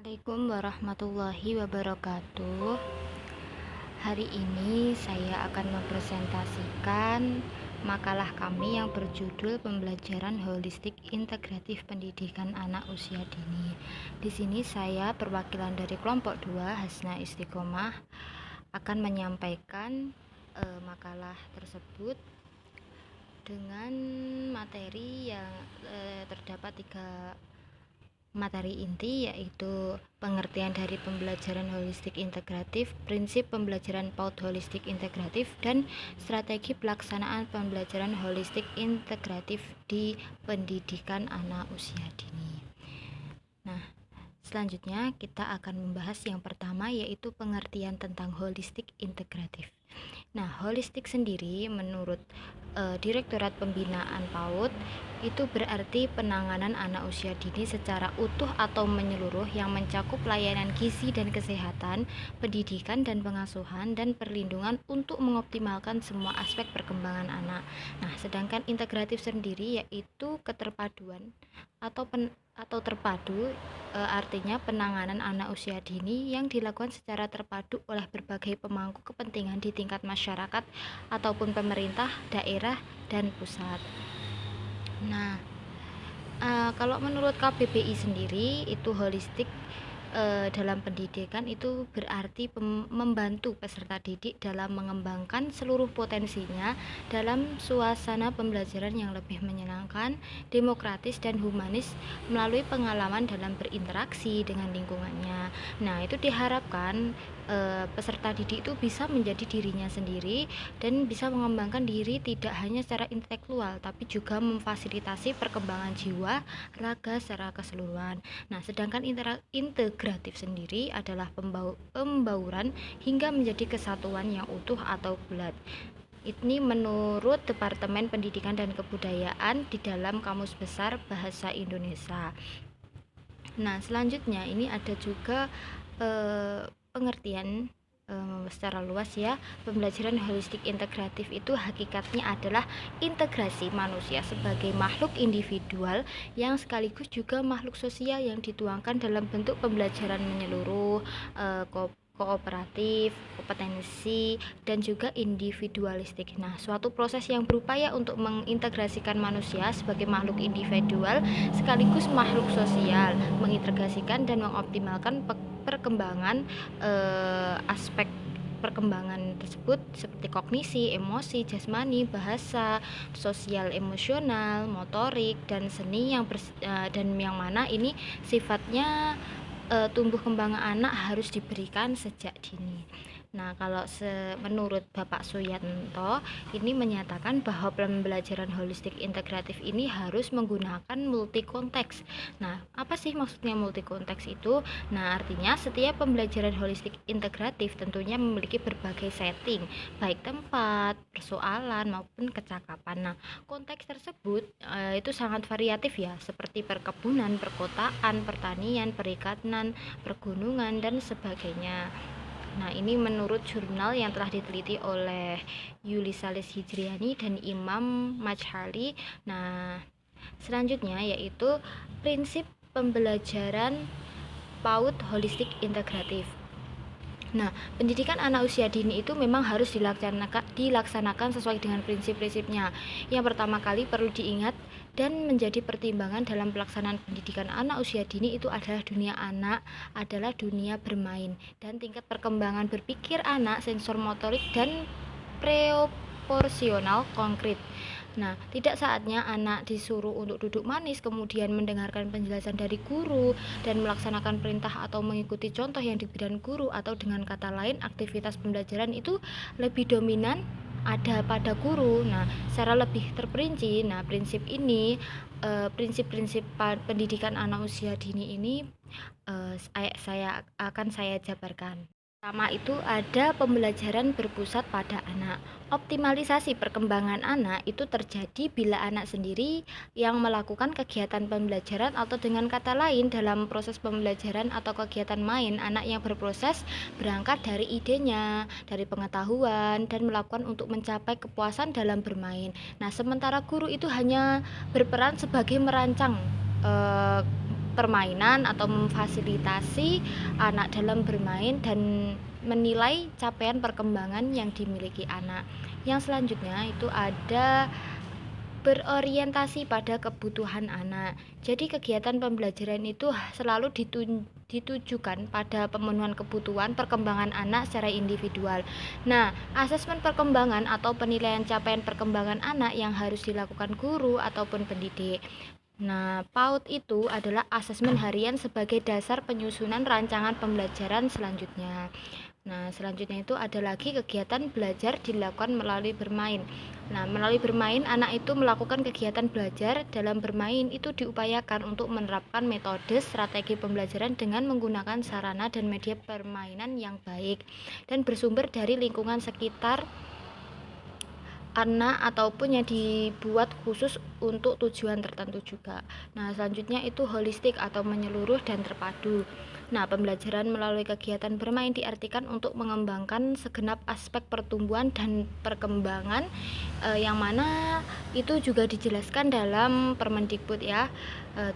Assalamualaikum warahmatullahi wabarakatuh. Hari ini saya akan mempresentasikan makalah kami yang berjudul Pembelajaran Holistik Integratif Pendidikan Anak Usia Dini. Di sini saya perwakilan dari kelompok 2 Hasna Istiqomah akan menyampaikan makalah tersebut dengan materi yang terdapat 3 materi inti, yaitu pengertian dari pembelajaran holistik integratif, prinsip pembelajaran PAUD holistik integratif, dan strategi pelaksanaan pembelajaran holistik integratif di pendidikan anak usia dini. Nah, selanjutnya kita akan membahas yang pertama, yaitu pengertian tentang holistik integratif. Nah, holistik sendiri menurut Direktorat Pembinaan PAUD itu berarti penanganan anak usia dini secara utuh atau menyeluruh yang mencakup layanan gizi dan kesehatan, pendidikan dan pengasuhan, dan perlindungan untuk mengoptimalkan semua aspek perkembangan anak. Nah, sedangkan integratif sendiri yaitu keterpaduan atau terpadu, artinya penanganan anak usia dini yang dilakukan secara terpadu oleh berbagai pemangku kepentingan di tingkat masyarakat ataupun pemerintah, daerah, dan pusat. Nah, kalau menurut KBBI sendiri itu holistik dalam pendidikan itu berarti membantu peserta didik dalam mengembangkan seluruh potensinya dalam suasana pembelajaran yang lebih menyenangkan, demokratis, dan humanis melalui pengalaman dalam berinteraksi dengan lingkungannya. Nah, itu diharapkan peserta didik itu bisa menjadi dirinya sendiri dan bisa mengembangkan diri tidak hanya secara intelektual tapi juga memfasilitasi perkembangan jiwa, raga secara keseluruhan. Nah, sedangkan integratif sendiri adalah pembauran hingga menjadi kesatuan yang utuh atau bulat. Ini menurut Departemen Pendidikan dan Kebudayaan di dalam Kamus Besar Bahasa Indonesia. Nah, selanjutnya ini ada juga pengertian secara luas ya. Pembelajaran holistik integratif itu hakikatnya adalah integrasi manusia sebagai makhluk individual yang sekaligus juga makhluk sosial yang dituangkan dalam bentuk pembelajaran menyeluruh, kooperatif, kompetensi, dan juga individualistik. Nah, suatu proses yang berupaya untuk mengintegrasikan manusia sebagai makhluk individual sekaligus makhluk sosial, mengintegrasikan dan mengoptimalkan perkembangan aspek perkembangan tersebut seperti kognisi, emosi, jasmani, bahasa, sosial, emosional, motorik, dan seni dan yang mana ini sifatnya tumbuh kembang anak harus diberikan sejak dini. Nah, kalau menurut Bapak Suyanto ini menyatakan bahwa pembelajaran holistik integratif ini harus menggunakan multi konteks. Nah, apa sih maksudnya multi konteks itu? Nah, artinya setiap pembelajaran holistik integratif tentunya memiliki berbagai setting, baik tempat, persoalan maupun kecakapan. Nah, konteks tersebut itu sangat variatif ya, seperti perkebunan, perkotaan, pertanian, perikanan, pergunungan, dan sebagainya. Nah, ini menurut jurnal yang telah diteliti oleh Yuli Salis Hijriani dan Imam Majhali. Nah, selanjutnya yaitu prinsip pembelajaran PAUD holistik integratif. Nah, pendidikan anak usia dini itu memang harus dilaksanakan sesuai dengan prinsip-prinsipnya. Yang pertama kali perlu diingat dan menjadi pertimbangan dalam pelaksanaan pendidikan anak usia dini itu adalah dunia anak adalah dunia bermain dan tingkat perkembangan berpikir anak, sensor motorik, dan proporsional konkret. Nah, tidak saatnya anak disuruh untuk duduk manis kemudian mendengarkan penjelasan dari guru dan melaksanakan perintah atau mengikuti contoh yang diberikan guru, atau dengan kata lain aktivitas pembelajaran itu lebih dominan ada pada guru. Nah, secara lebih terperinci, nah prinsip-prinsip pendidikan anak usia dini ini saya jabarkan. Pertama itu ada pembelajaran berpusat pada anak. Optimalisasi perkembangan anak itu terjadi bila anak sendiri yang melakukan kegiatan pembelajaran, atau dengan kata lain dalam proses pembelajaran atau kegiatan main, anak yang berproses berangkat dari idenya, dari pengetahuan, dan melakukan untuk mencapai kepuasan dalam bermain. Nah, sementara guru itu hanya berperan sebagai merancang permainan atau memfasilitasi anak dalam bermain dan menilai capaian perkembangan yang dimiliki anak. Yang selanjutnya itu ada berorientasi pada kebutuhan anak. Jadi kegiatan pembelajaran itu selalu ditujukan pada pemenuhan kebutuhan perkembangan anak secara individual. Nah, asesmen perkembangan atau penilaian capaian perkembangan anak yang harus dilakukan guru ataupun pendidik. Nah, PAUD itu adalah asesmen harian sebagai dasar penyusunan rancangan pembelajaran selanjutnya. Nah, selanjutnya itu ada lagi kegiatan belajar dilakukan melalui bermain. Nah, melalui bermain, anak itu melakukan kegiatan belajar. Dalam bermain itu diupayakan untuk menerapkan metode strategi pembelajaran dengan menggunakan sarana dan media permainan yang baik dan bersumber dari lingkungan sekitar anak ataupun yang dibuat khusus untuk tujuan tertentu juga. Nah, selanjutnya itu holistik atau menyeluruh dan terpadu. Nah, pembelajaran melalui kegiatan bermain diartikan untuk mengembangkan segenap aspek pertumbuhan dan perkembangan yang mana itu juga dijelaskan dalam Permendikbud ya.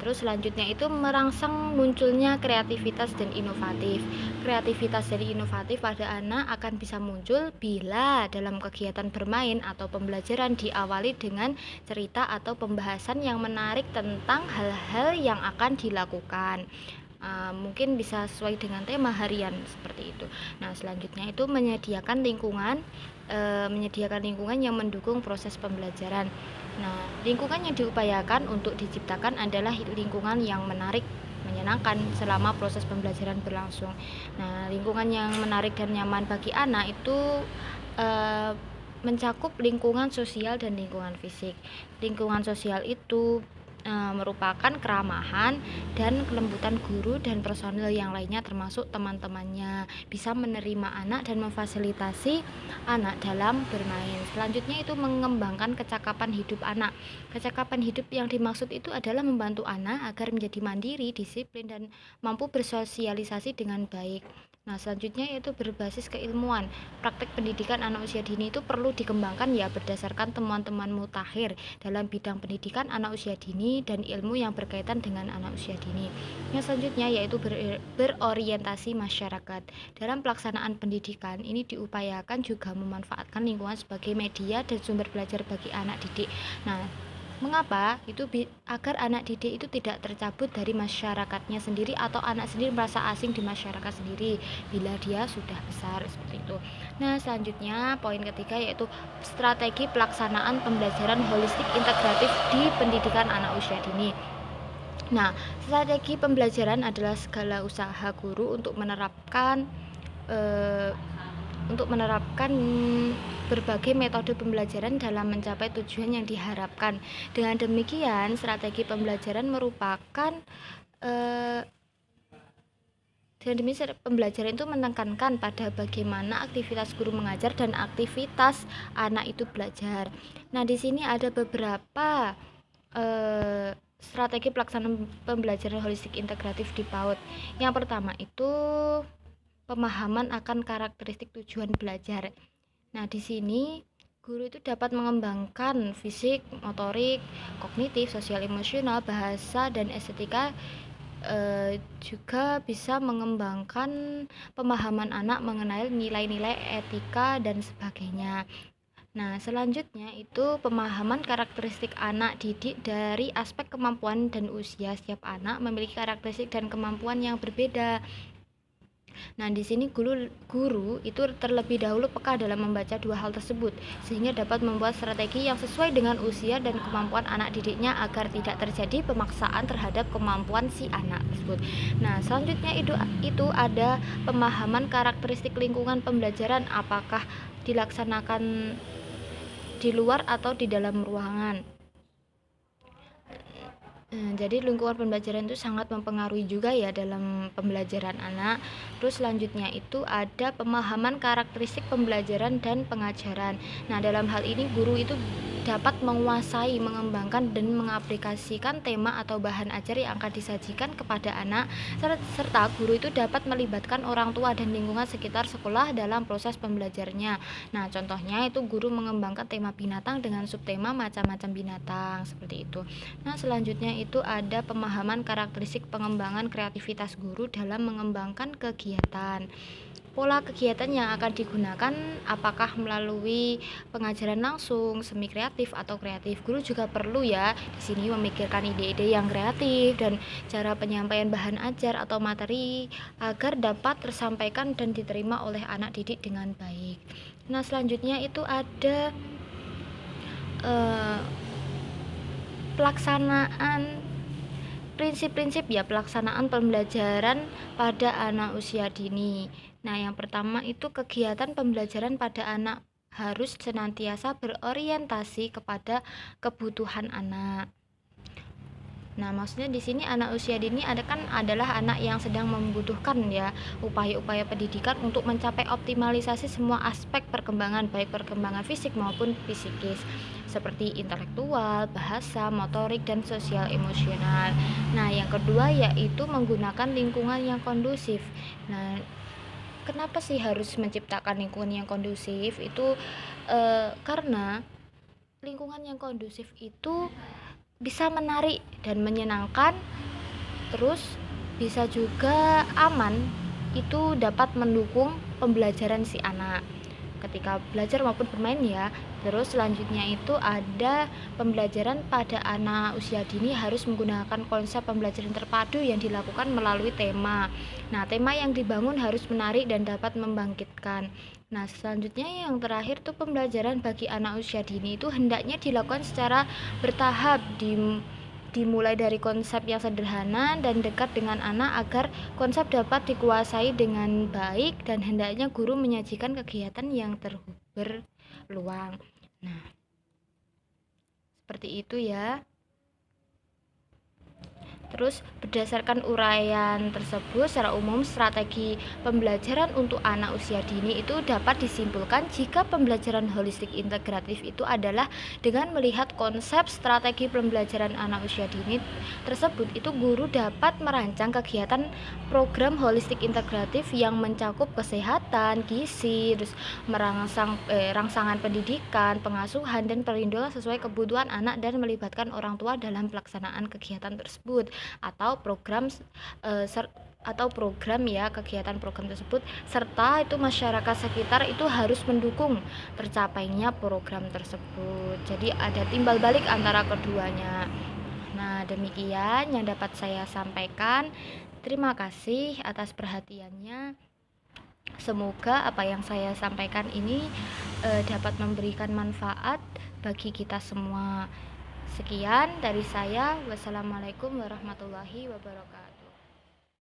Terus selanjutnya itu merangsang munculnya kreativitas dan inovatif. Kreativitas dan inovatif pada anak akan bisa muncul bila dalam kegiatan bermain atau pembelajaran diawali dengan cerita atau pembahasan yang menarik tentang hal-hal yang akan dilakukan. Mungkin bisa sesuai dengan tema harian seperti itu. Nah, selanjutnya itu menyediakan lingkungan yang mendukung proses pembelajaran. Nah, lingkungan yang diupayakan untuk diciptakan adalah lingkungan yang menarik, menyenangkan selama proses pembelajaran berlangsung. Nah, lingkungan yang menarik dan nyaman bagi anak itu mencakup lingkungan sosial dan lingkungan fisik. Lingkungan sosial itu merupakan keramahan dan kelembutan guru dan personil yang lainnya termasuk teman-temannya bisa menerima anak dan memfasilitasi anak dalam bermain. Selanjutnya itu mengembangkan kecakapan hidup anak. Kecakapan hidup yang dimaksud itu adalah membantu anak agar menjadi mandiri, disiplin, dan mampu bersosialisasi dengan baik. Nah, selanjutnya yaitu berbasis keilmuan. Praktek pendidikan anak usia dini itu perlu dikembangkan ya berdasarkan temuan-temuan mutakhir dalam bidang pendidikan anak usia dini dan ilmu yang berkaitan dengan anak usia dini. Yang selanjutnya yaitu berorientasi masyarakat. Dalam pelaksanaan pendidikan ini diupayakan juga memanfaatkan lingkungan sebagai media dan sumber belajar bagi anak didik. Nah, mengapa? Itu agar anak didik itu tidak tercabut dari masyarakatnya sendiri atau anak sendiri merasa asing di masyarakat sendiri bila dia sudah besar seperti itu. Nah, selanjutnya poin ketiga yaitu strategi pelaksanaan pembelajaran holistik integratif di pendidikan anak usia dini. Nah, strategi pembelajaran adalah segala usaha guru untuk menerapkan berbagai metode pembelajaran dalam mencapai tujuan yang diharapkan. Dengan demikian, strategi pembelajaran merupakan pembelajaran itu menekankan pada bagaimana aktivitas guru mengajar dan aktivitas anak itu belajar. Nah, di sini ada beberapa strategi pelaksanaan pembelajaran holistik integratif di PAUD. Yang pertama itu pemahaman akan karakteristik tujuan belajar. Nah, di sini guru itu dapat mengembangkan fisik, motorik, kognitif, sosial emosional, bahasa, dan estetika. Juga bisa mengembangkan pemahaman anak mengenai nilai-nilai etika dan sebagainya. Nah, selanjutnya itu pemahaman karakteristik anak didik dari aspek kemampuan dan usia. Setiap anak memiliki karakteristik dan kemampuan yang berbeda. Nah, di sini guru itu terlebih dahulu peka dalam membaca dua hal tersebut sehingga dapat membuat strategi yang sesuai dengan usia dan kemampuan anak didiknya agar tidak terjadi pemaksaan terhadap kemampuan si anak tersebut. Nah, selanjutnya itu ada pemahaman karakteristik lingkungan pembelajaran, apakah dilaksanakan di luar atau di dalam ruangan. Jadi lingkungan pembelajaran itu sangat mempengaruhi juga ya dalam pembelajaran anak. Terus selanjutnya itu ada pemahaman karakteristik pembelajaran dan pengajaran. Nah, dalam hal ini guru itu dapat menguasai, mengembangkan, dan mengaplikasikan tema atau bahan ajar yang akan disajikan kepada anak, serta guru itu dapat melibatkan orang tua dan lingkungan sekitar sekolah dalam proses pembelajarnya. Nah, contohnya itu guru mengembangkan tema binatang dengan subtema macam-macam binatang, seperti itu. Nah, selanjutnya itu ada pemahaman karakteristik pengembangan kreativitas guru dalam mengembangkan kegiatan. Pola kegiatan yang akan digunakan apakah melalui pengajaran langsung, semi kreatif atau kreatif. Guru juga perlu ya di sini memikirkan ide-ide yang kreatif dan cara penyampaian bahan ajar atau materi agar dapat tersampaikan dan diterima oleh anak didik dengan baik. Nah, selanjutnya itu ada pelaksanaan prinsip-prinsip ya pelaksanaan pembelajaran pada anak usia dini. Nah, yang pertama itu kegiatan pembelajaran pada anak harus senantiasa berorientasi kepada kebutuhan anak. Nah, maksudnya di sini anak usia dini adalah anak yang sedang membutuhkan ya upaya-upaya pendidikan untuk mencapai optimalisasi semua aspek perkembangan, baik perkembangan fisik maupun psikis, seperti intelektual, bahasa, motorik, dan sosial emosional. Nah, yang kedua yaitu menggunakan lingkungan yang kondusif. Nah, kenapa sih harus menciptakan lingkungan yang kondusif? Itu karena lingkungan yang kondusif itu bisa menarik dan menyenangkan, terus bisa juga aman, itu dapat mendukung pembelajaran si anak ketika belajar maupun bermain ya. Terus selanjutnya itu ada pembelajaran pada anak usia dini harus menggunakan konsep pembelajaran terpadu yang dilakukan melalui tema. Nah, tema yang dibangun harus menarik dan dapat membangkitkan. Nah, selanjutnya yang terakhir tuh pembelajaran bagi anak usia dini itu hendaknya dilakukan secara bertahap, dimulai dari konsep yang sederhana dan dekat dengan anak agar konsep dapat dikuasai dengan baik, dan hendaknya guru menyajikan kegiatan yang berpeluang. Nah, seperti itu ya. Terus berdasarkan uraian tersebut, secara umum strategi pembelajaran untuk anak usia dini itu dapat disimpulkan jika pembelajaran holistik integratif itu adalah dengan melihat konsep strategi pembelajaran anak usia dini tersebut, itu guru dapat merancang kegiatan program holistik integratif yang mencakup kesehatan, gizi, terus rangsangan pendidikan, pengasuhan, dan perlindungan sesuai kebutuhan anak dan melibatkan orang tua dalam pelaksanaan kegiatan tersebut atau program ya kegiatan program tersebut, serta itu masyarakat sekitar itu harus mendukung tercapainya program tersebut. Jadi ada timbal balik antara keduanya. Nah, demikian yang dapat saya sampaikan. Terima kasih atas perhatiannya. Semoga apa yang saya sampaikan ini dapat memberikan manfaat bagi kita semua. Sekian dari saya. Wassalamualaikum warahmatullahi wabarakatuh.